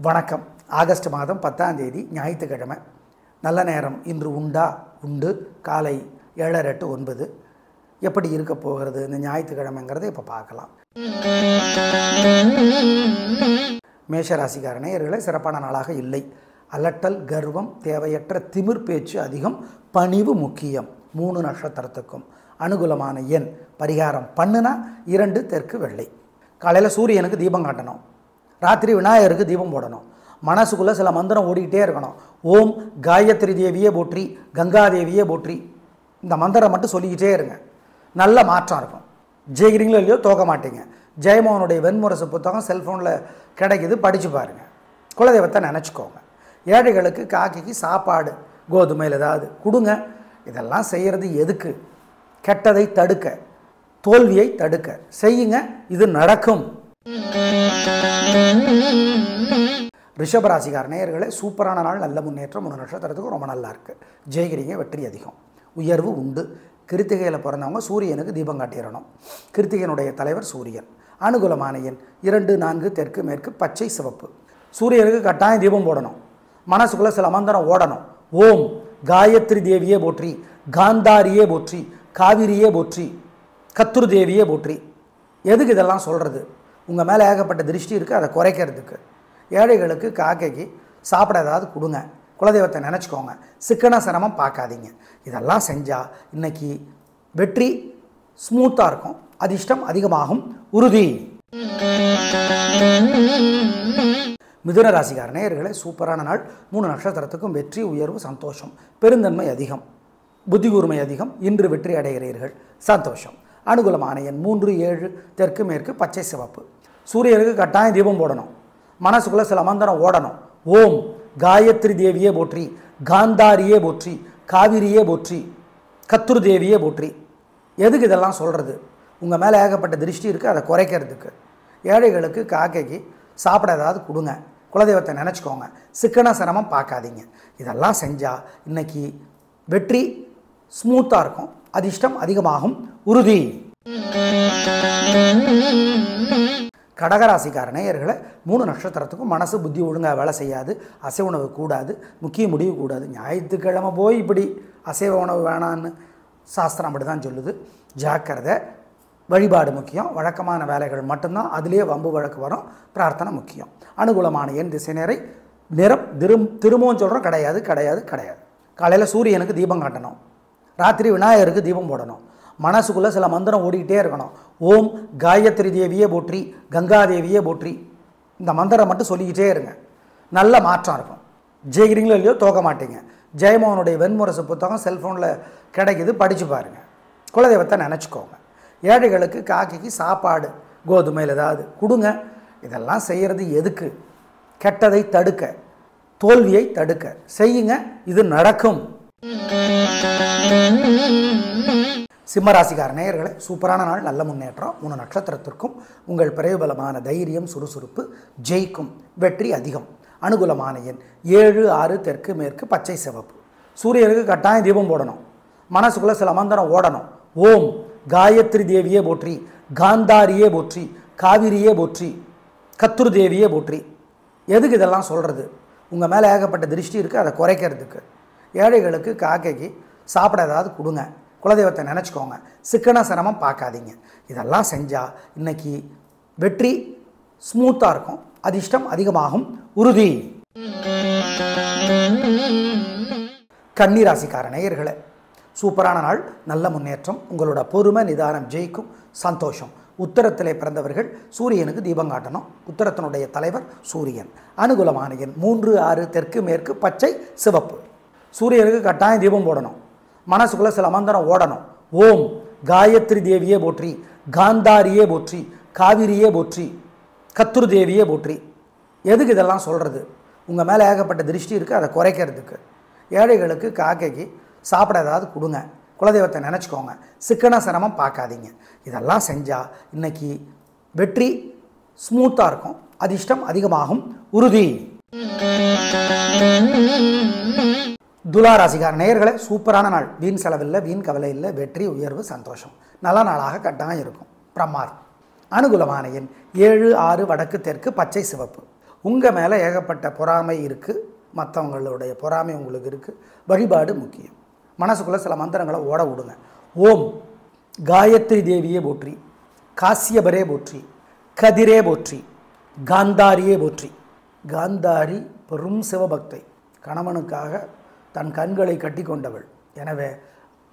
வணக்கம். ஆகஸ்ட் மாதம் 10ஆம் தேதி ஞாயிற்றுக்கிழமை. நல்ல நேரம் இன்று உண்டு. காலை 7:30 to 9. எப்படி இருக்க போகிறது இந்த ஞாயிற்றுக்கிழமைங்கிறத இப்போ பார்க்கலாம். மேஷராசிக்கார நேயர்களே, சிறப்பான நாளாக இல்லை. அலட்டல், கர்வம், தேவையற்ற திமிர் பேச்சு அதிகம், பணிவு முக்கியம். 3 நட்சத்திரத்துக்கும் அனுகூலமான எண் பரிகாரம் பண்ணுனா 2 தெற்கு வெள்ளை. காலையில் சூரியனுக்கு தீபம் காட்டணும், ராத்திரி விநாயகருக்கு தீபம் போடணும். மனசுக்குள்ளே சில மந்திரம் ஓடிக்கிட்டே இருக்கணும். ஓம் காயத்ரி தேவியே போற்றி, கங்கா தேவியே போற்றி. இந்த மந்திரம் மட்டும் சொல்லிக்கிட்டே இருங்க, நல்ல மாற்றம் இருக்கும். ஜெயிக்கிறீங்களோ இல்லையோ தோக்க மாட்டீங்க. ஜெயமோகனுடைய வெண்முரசு புத்தகம் செல்ஃபோனில் கிடைக்குது, படித்து பாருங்கள். குலதெய்வத்தை நினச்சிக்கோங்க. ஏழைகளுக்கு காக்கிக்கு சாப்பாடு, கோதுமையில் ஏதாவது கொடுங்க. இதெல்லாம் செய்கிறது எதுக்கு? கெட்டதை தடுக்க, தோல்வியை தடுக்க செய்யுங்க, இது நடக்கும். ரிஷபராசிக்கார நேயர்களே, சூப்பரான நாள், நல்ல முன்னேற்றம். 3 நட்சத்திரத்துக்கு ரொம்ப நல்லா இருக்குது. ஜெயிக்கிறீங்க, வெற்றி அதிகம், உயர்வு உண்டு. கிருத்திகையில் பிறந்தவங்க சூரியனுக்கு தீபம் காட்டிடணும். கிருத்திகையினுடைய தலைவர் சூரியன். அனுகூலமான எண் 2, 4 தெற்கு மேற்கு பச்சை சிவப்பு. சூரியனுக்கு கட்டாயம் தீபம் போடணும். மனசுக்குள்ளே சில மந்திரம் ஓடணும். ஓம் காயத்ரி தேவியே போற்றி, காந்தாரியே போற்றி, காவிரியே போற்றி, கத்துரு தேவியே போற்றி. எதுக்கு இதெல்லாம் சொல்கிறது? உங்கள் மேலே ஏகப்பட்ட திருஷ்டி இருக்குது, அதை குறைக்கிறதுக்கு. ஏழைகளுக்கு காக்கைக்கு சாப்பிட ஏதாவது கொடுங்க. குலதெய்வத்தை நினச்சிக்கோங்க. சிக்கன சிரமம் பார்க்காதீங்க. இதெல்லாம் செஞ்சால் இன்றைக்கி வெற்றி ஸ்மூத்தாக இருக்கும். அதிர்ஷ்டம் அதிகமாகும், உறுதி. மிதுன ராசிக்கார நேயர்களே, சூப்பரான நாள். 3 நட்சத்திரத்துக்கும் வெற்றி, உயர்வு, சந்தோஷம். பெருந்தன்மை அதிகம், புத்தி கூர்மை அதிகம். இன்று வெற்றி அடைகிறீர்கள், சந்தோஷம். அனுகூலமான எண் 3, 7 தெற்கு மேற்கு பச்சை சிவப்பு. சூரியனுக்கு கட்டாயம் தீபம் போடணும். மனசுக்குள்ளே சில மந்திரம் ஓடணும். ஓம் காயத்ரி தேவியே போற்றி, காந்தாரியே போற்றி, காவிரியே போற்றி, கத்துரு தேவியே போற்றி. எதுக்கு இதெல்லாம் சொல்கிறது? உங்கள் மேலே ஏகப்பட்ட திருஷ்டி இருக்குது, அதை குறைக்கிறதுக்கு. ஏழைகளுக்கு காக்கைக்கு சாப்பிட ஏதாவது கொடுங்க. குலதெய்வத்தை நினச்சிக்கோங்க. சிக்கன சிரமம் பார்க்காதீங்க. இதெல்லாம் செஞ்சால் இன்றைக்கி வெற்றி ஸ்மூத்தாக இருக்கும். அதிர்ஷ்டம் அதிகமாகும், உறுதி. கடகராசிக்கார நேயர்களை, 3 நட்சத்திரத்துக்கும் மனசு புத்தி ஒழுங்காக வேலை செய்யாது. அசைவ உணவு கூடாது, முக்கிய முடிவு கூடாது. ஞாயிற்றுக்கிழமை போய் இப்படி அசைவ உணவு வேணான்னு சாஸ்திரம் அப்படி தான் சொல்லுது. ஜாக்கிரதை. வழிபாடு முக்கியம், வழக்கமான வேலைகள் மட்டும்தான். அதுலேயே வம்பு வழக்கு வரும். பிரார்த்தனை முக்கியம். அனுகூலமான எண் திசை நேரை நிறம் திரும்பவும் சொல்கிறோம், கிடையாது கிடையாது கிடையாது. காலையில் சூரியனுக்கு தீபம் காட்டணும், ராத்திரி விநாயகருக்கு தீபம் போடணும். மனசுக்குள்ளே சில மந்திரம் ஓடிக்கிட்டே இருக்கணும். ஓம் காயத்ரி தேவியே போற்றி, கங்கா தேவியே போற்றி. இந்த மந்திரம் மட்டும் சொல்லிக்கிட்டே இருங்க, நல்ல மாற்றம் இருக்கும். ஜெயிக்கிறீங்களோ இல்லையோ தோக்க மாட்டீங்க. ஜெயமோகனுடைய வெண்முரசு புத்தகம் செல்ஃபோனில் கிடைக்குது, படித்து பாருங்கள். குலதெய்வத்தை நினச்சிக்கோங்க. ஏழைகளுக்கு காக்கிக்கு சாப்பாடு, கோதுமையில் ஏதாவது கொடுங்க. இதெல்லாம் செய்கிறது எதுக்கு? கெட்டதை தடுக்க, தோல்வியை தடுக்க செய்யுங்க, இது நடக்கும். சிம்மராசிக்கார நேயர்களே, சூப்பரான நாள், நல்ல முன்னேற்றம். 3 நட்சத்திரத்திற்கும் உங்கள் பிரயோபலமான தைரியம், சுறுசுறுப்பு, ஜெயிக்கும், வெற்றி அதிகம். அனுகூலமான எண் 7, 6 தெற்கு மேற்கு பச்சை சிவப்பு. சூரியனுக்கு கட்டாயம் தீபம் போடணும். மனசுக்குள்ளே சில மந்திரம் ஓடணும். ஓம் காயத்ரி தேவியே போற்றி, காந்தாரியே போற்றி, காவிரியே போற்றி, கத்துரு தேவியே போற்றி. எதுக்கு இதெல்லாம் சொல்கிறது? உங்கள் மேலே ஏகப்பட்ட திருஷ்டி இருக்குது, அதை குறைக்கிறதுக்கு. ஏழைகளுக்கு காக்கைக்கு சாப்பிட ஏதாவது கொடுங்க. குலதெய்வத்தை நினச்சிக்கோங்க. சிக்கன சிரமம் பார்க்காதீங்க. இதெல்லாம் செஞ்சால் இன்றைக்கி வெற்றி ஸ்மூத்தாக இருக்கும். அதிர்ஷ்டம் அதிகமாகும், உறுதி. கன்னிராசிக்கார நேயர்களே, சூப்பரான நாள், நல்ல முன்னேற்றம். உங்களோட பொறுமை நிதானம் ஜெயிக்கும், சந்தோஷம். உத்தரத்திலே பிறந்தவர்கள் சூரியனுக்கு தீபம் காட்டணும். உத்தரத்தினுடைய தலைவர் சூரியன். அனுகூலமான எண் 3, 6 தெற்கு மேற்கு பச்சை சிவப்பு. சூரியனுக்கு கட்டாயம் தீபம் போடணும். மனசுக்குள்ளே சில மந்திரம் ஓடணும். ஓம் காயத்ரி தேவியே போற்றி, காந்தாரியே போற்றி, காவிரியே போற்றி, கத்துரு தேவியே போற்றி. எதுக்கு இதெல்லாம் சொல்கிறது? உங்கள் மேலே ஏகப்பட்ட திருஷ்டி இருக்குது, அதை குறைக்கிறதுக்கு. ஏழைகளுக்கு காக்கைக்கு சாப்பிட ஏதாவது கொடுங்க. குலதெய்வத்தை நினச்சிக்கோங்க. சிக்கன சிரமம் பார்க்காதீங்க. இதெல்லாம் செஞ்சால் இன்றைக்கி வெற்றி ஸ்மூத்தாக இருக்கும். அதிர்ஷ்டம் அதிகமாகும், உறுதி. துலாராசிக்கார நேயர்களே, சூப்பரான நாள். வீண் செலவில்லை, வீண் கவலை இல்லை, வெற்றி உயர்வு சந்தோஷம். நல்ல நாளாக கட்டாயம் இருக்கும், பிரமாதம். அனுகூலமான எண் 7, 6 வடக்கு தெற்கு பச்சை சிவப்பு. உங்கள் மேலே ஏகப்பட்ட பொறாமை இருக்குது, மற்றவங்களுடைய பொறாமை உங்களுக்கு இருக்குது. வழிபாடு முக்கியம். மனசுக்குள்ளே சில மந்திரங்களை ஓட விடுங்க. ஓம் காயத்ரி தேவியே போற்றி, காசியபரே போற்றி, கதிரே போற்றி, காந்தாரியே போற்றி. காந்தாரி பெரும் சிவபக்தை, கணவனுக்காக தன் கண்களை கட்டி கொண்டவள். எனவே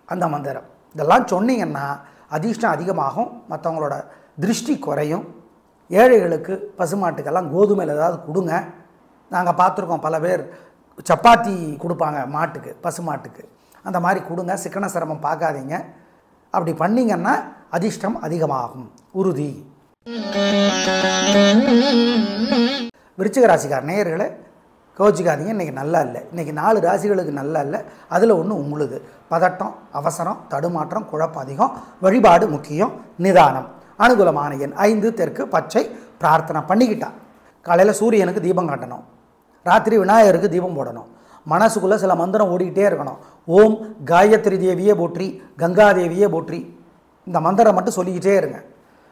அந்த மந்திரம் இதெல்லாம் சொன்னீங்கன்னா அதிர்ஷ்டம் அதிகமாகும், மற்றவங்களோட திருஷ்டி குறையும். ஏழைகளுக்கு பசுமாட்டுக்கெல்லாம் கோதுமையில் ஏதாவது கொடுங்க. நாங்கள் பார்த்துருக்கோம், பல பேர் சப்பாத்தி கொடுப்பாங்க மாட்டுக்கு, பசுமாட்டுக்கு. அந்த மாதிரி கொடுங்க, சிக்கன சிரமம் பார்க்காதீங்க. அப்படி பண்ணிங்கன்னா அதிர்ஷ்டம் அதிகமாகும், உறுதி. விருச்சிக ராசிக்கார நேயர்களே, கோச்சிக்காதீங்க, இன்றைக்கி நல்லா இல்லை. இன்றைக்கி 4 ராசிகளுக்கு நல்லா இல்லை, அதில் ஒன்று உங்களுது. பதட்டம், அவசரம், தடுமாற்றம், குழப்பம் அதிகம். வழிபாடு முக்கியம், நிதானம். அனுகூலமான எண் 5 தெற்கு பச்சை. பிரார்த்தனை பண்ணிக்கிட்டா காலையில் சூரியனுக்கு தீபம் காட்டணும், ராத்திரி விநாயகருக்கு தீபம் போடணும். மனசுக்குள்ளே சில மந்திரம் ஓடிக்கிட்டே இருக்கணும். ஓம் காயத்ரி தேவியே போற்றி, கங்காதேவியே போற்றி. இந்த மந்திரம் மட்டும் சொல்லிக்கிட்டே இருங்க,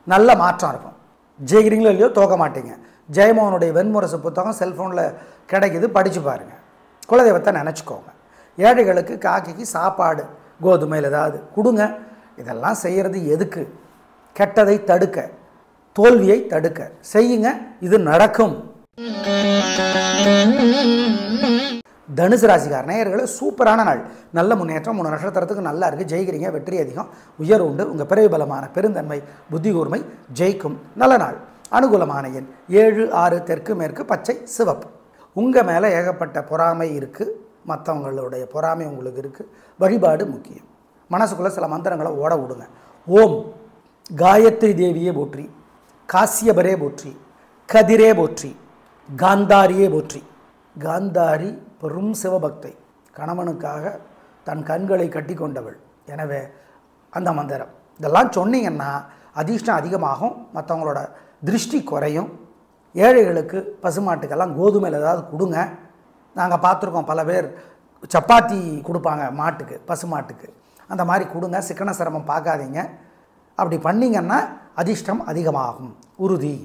நல்ல மாற்றம் இருக்கும். ஜெயிக்கிறீங்களோ இல்லையோ தோக்க மாட்டீங்க. ஜெயமோகனுடைய வெண்முரசு புத்தகம் செல்ஃபோனில் கிடைக்குது, படித்து பாருங்கள். குலதெய்வத்தை நினச்சிக்கோங்க. ஏழைகளுக்கு காக்கைக்கு சாப்பாடு கோதுமையில் ஏதாவது கொடுங்க. இதெல்லாம் செய்கிறது எதுக்கு? கெட்டதை தடுக்க, தோல்வியை தடுக்க செய்யுங்க, இது நடக்கும். தனுசு ராசிக்கார நேயர்களே, சூப்பரான நாள், நல்ல முன்னேற்றம். 3 நட்சத்திரத்துக்கு நல்லா இருக்குது, ஜெயிக்கிறீங்க, வெற்றி அதிகம், உயர் உண்டு. உங்கள் பிறவி பலமான பெருந்தன்மை, புத்தி கூர்மை ஜெயிக்கும். நல்ல நாள். அனுகூலமான எண் 7 6 தெற்கு மேற்கு பச்சை சிவப்பு. உங்கள் மேலே ஏகப்பட்ட பொறாமை இருக்குது, மற்றவங்களுடைய பொறாமை உங்களுக்கு இருக்குது. வழிபாடு முக்கியம். மனசுக்குள்ளே சில மந்திரங்களை ஓட விடுங்க. ஓம் காயத்ரி தேவியே போற்றி, காசியபரே போற்றி, கதிரே போற்றி, காந்தாரியே போற்றி. காந்தாரி பெரும் சிவபக்தை, கணவனுக்காக தன் கண்களை கட்டி கொண்டவள். எனவே அந்த மந்திரம் இதெல்லாம் சொன்னீங்கன்னா அதிர்ஷ்டம் அதிகமாகும், மற்றவங்களோட திருஷ்டி குறையும். ஏழைகளுக்கு பசுமாட்டுக்கெல்லாம் கோதுமையில் ஏதாவது கொடுங்க. நாங்கள் பார்த்துருக்கோம், பல பேர் சப்பாத்தி கொடுப்பாங்க மாட்டுக்கு, பசுமாட்டுக்கு. அந்த மாதிரி கொடுங்க, சிக்கன சிரமம் பார்க்காதீங்க. அப்படி பண்ணிங்கன்னா அதிர்ஷ்டம் அதிகமாகும், உறுதி.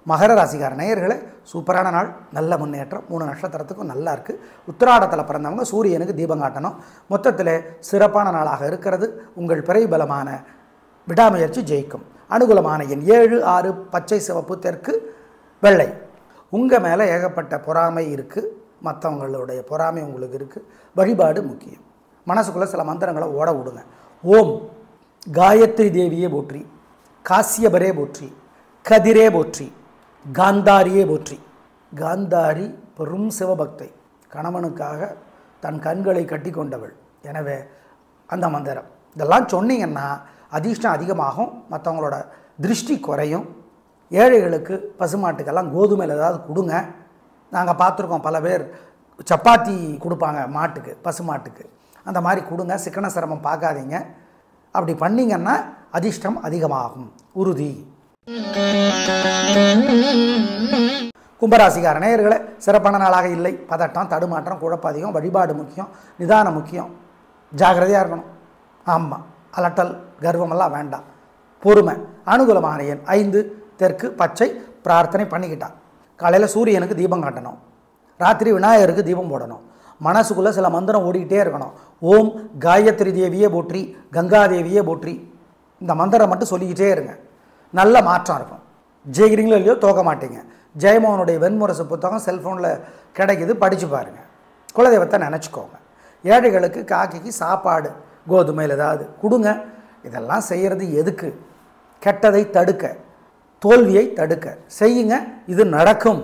மகர ராசிக்கார நேயர்களே, சூப்பரான நாள், நல்ல முன்னேற்றம். 3 நட்சத்திரத்துக்கும் நல்லா இருக்குது. உத்திராடத்தில் பிறந்தவங்க சூரியனுக்கு தீபம் காட்டணும். மொத்தத்தில் சிறப்பான நாளாக இருக்கிறது. உங்கள் பிறை பலமான விடாமுயற்சி ஜெயிக்கும். அனுகூலமான எண் 7 6 பச்சை சிவப்பு தெற்கு வெள்ளை. உங்கள் மேலே ஏகப்பட்ட பொறாமை இருக்குது, மற்றவங்களுடைய பொறாமை உங்களுக்கு இருக்குது. வழிபாடு முக்கியம். மனசுக்குள்ளே சில மந்திரங்களை ஓட விடுங்க. ஓம் காயத்ரி தேவியே போற்றி, காசியபரே போற்றி, கதிரே போற்றி, காந்தாரியே போற்றி. காந்தாரி பெரும் சிவபக்தை, கணவனுக்காக தன் கண்களை கட்டி கொண்டவள். எனவே அந்த மந்திரம் இதெல்லாம் சொன்னீங்கன்னா அதிர்ஷ்டம் அதிகமாகும், மற்றவங்களோட திருஷ்டி குறையும். ஏழைகளுக்கு பசுமாட்டுக்கெல்லாம் கோதுமையில் ஏதாவது கொடுங்க. நாங்கள் பார்த்துருக்கோம், பல பேர் சப்பாத்தி கொடுப்பாங்க மாட்டுக்கு, பசுமாட்டுக்கு. அந்த மாதிரி கொடுங்க, சிக்கன சிரமம் பார்க்காதீங்க. அப்படி பண்ணிங்கன்னா அதிர்ஷ்டம் அதிகமாகும், உறுதி. கும்பராசிக்கார நேயர்களே, சிறப்பான நாளாக இல்லை. பதட்டம், தடுமாற்றம், குழப்பம் அதிகம். வழிபாடு முக்கியம், நிதானம் முக்கியம். ஜாகிரதையாக இருக்கணும். ஆமாம், அலட்டல் கர்வமெல்லாம் வேண்டாம், பொறுமை. அனுகூலமான எண் 5 தெற்கு பச்சை. பிரார்த்தனை பண்ணிக்கிட்டா காலையில் சூரியனுக்கு தீபம் காட்டணும், ராத்திரி விநாயகருக்கு தீபம் போடணும். மனசுக்குள்ளே சில மந்திரம் ஓடிக்கிட்டே இருக்கணும். ஓம் காயத்ரி தேவியே போற்றி, கங்காதேவியே போற்றி. இந்த மந்திரம் மட்டும் சொல்லிக்கிட்டே இருங்க, நல்ல மாற்றம் இருக்கும். ஜெயிக்கிறீங்களோ இல்லையோ தோக்க மாட்டீங்க. ஜெயமோகனுடைய வெண்முரசு புத்தகம் செல்ஃபோனில் கிடைக்குது, படித்து பாருங்கள். குலதெய்வத்தை நினச்சிக்கோங்க. ஏழைகளுக்கு காக்கைக்கு சாப்பாடு கோதுமையில் ஏதாவது கொடுங்க. இதெல்லாம் செய்கிறது எதுக்கு? கெட்டதை தடுக்க, தோல்வியை தடுக்க செய்யுங்க, இது நடக்கும்.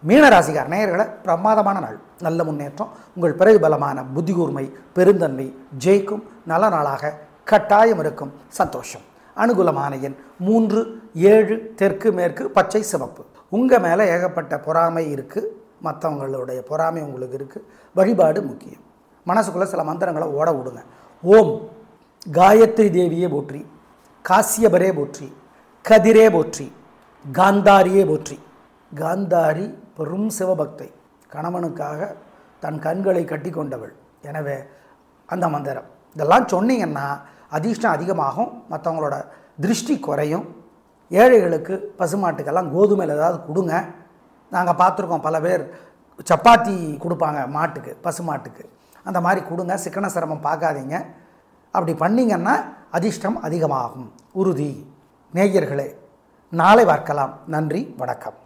மீனராசிக்கார நேயர்களை, பிரமாதமான நாள், நல்ல முன்னேற்றம். உங்கள் பிறகு பலமான புத்தி கூர்மை பெருந்தன்மை ஜெயிக்கும். நல்ல நாளாக கட்டாயம் இருக்கும், சந்தோஷம். அனுகூலமான எண் 3 7 தெற்கு மேற்கு பச்சை சிவப்பு. உங்கள் மேலே ஏகப்பட்ட பொறாமை இருக்குது, மற்றவங்களுடைய பொறாமை உங்களுக்கு இருக்குது. வழிபாடு முக்கியம். மனசுக்குள்ளே சில மந்திரங்களை ஓட விடுங்க. ஓம் காயத்ரி தேவியே போற்றி, காசியபரே போற்றி, கதிரே போற்றி, காந்தாரியே போற்றி. காந்தாரி பெரும் சிவபக்தை, கணவனுக்காக தன் கண்களை கட்டி கொண்டவள். எனவே அந்த மந்திரம் இதெல்லாம் சொன்னீங்கன்னா அதிர்ஷ்டம் அதிகமாகும், மற்றவங்களோட திருஷ்டி குறையும். ஏழைகளுக்கு பசுமாட்டுக்கெல்லாம் கோதுமையில் ஏதாவது கொடுங்க. நாங்கள் பார்த்துருக்கோம், பல பேர் சப்பாத்தி கொடுப்பாங்க மாட்டுக்கு, பசுமாட்டுக்கு. அந்த மாதிரி கொடுங்க, சிக்கன சிரமம் பார்க்காதீங்க. அப்படி பண்ணிங்கன்னா அதிர்ஷ்டம் அதிகமாகும், உறுதி. நேயர்களே, நாளை பார்க்கலாம். நன்றி, வணக்கம்.